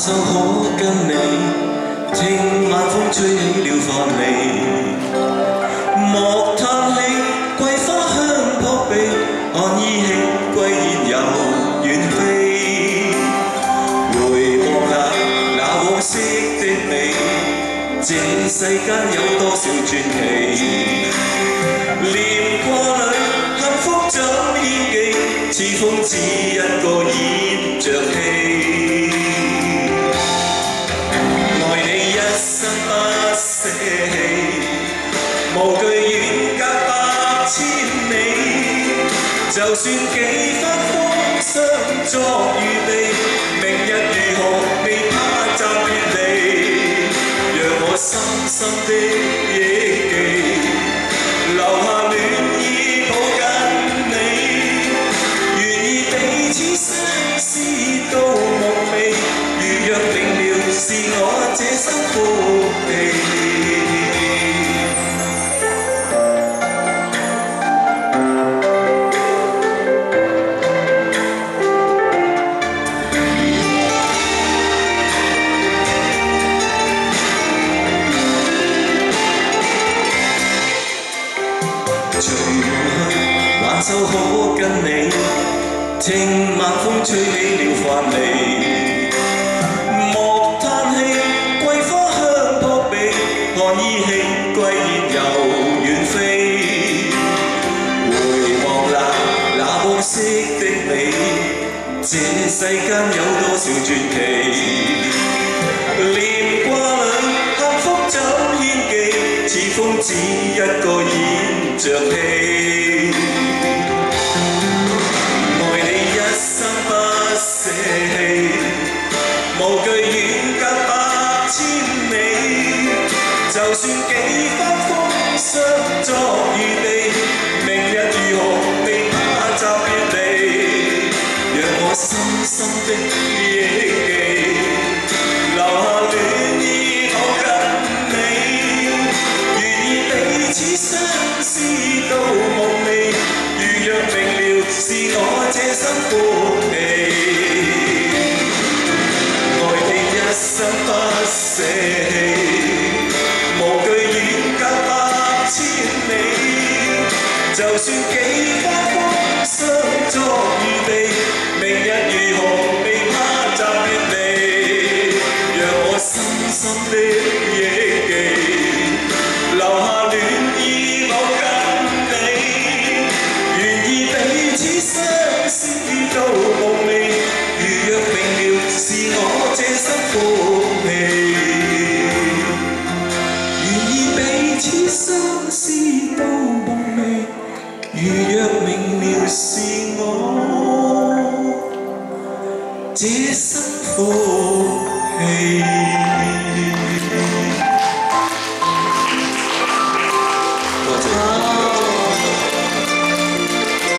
就可跟你，聽晚風吹起了髮尾，莫嘆氣，桂花香撲鼻，看依稀歸燕又遠飛。回望下那往昔的你，這世間有多少傳奇？念過裏幸福怎獻技？似風只一個演着戲。 捨棄，無懼遠隔百千里。就算幾番風霜作預備，明日如何未怕暫別離。讓我深深的憶記，留下暖意抱緊你，願意彼此相思到夢寐。如若明了，是我這生福氣。 隨夢去，還就可跟你，聽晚風吹起了髮尾，莫嘆氣，桂花香撲鼻，看依稀歸燕又遠飛。回望那往昔的你，這世間有多少傳奇？念掛裏幸福怎獻技？似風只一個演着戲，愛你一生不捨棄，無懼遠隔百千里。就算幾番風霜作預備，明日如何未怕暫別離。讓我深深的憶記，留下暖意抱緊你，願意彼此相思到夢寐。如若明了，是我這生福氣。愛你一生不捨棄，無懼遠隔百千里。就算幾番風霜作預備，明日如何未怕暫別離。讓我深深的憶記，留下暖意抱緊你，願意彼此相思到夢寐。如若明了，是我這生福氣。願意彼此相思到夢寐。如若明了，是我這生福氣。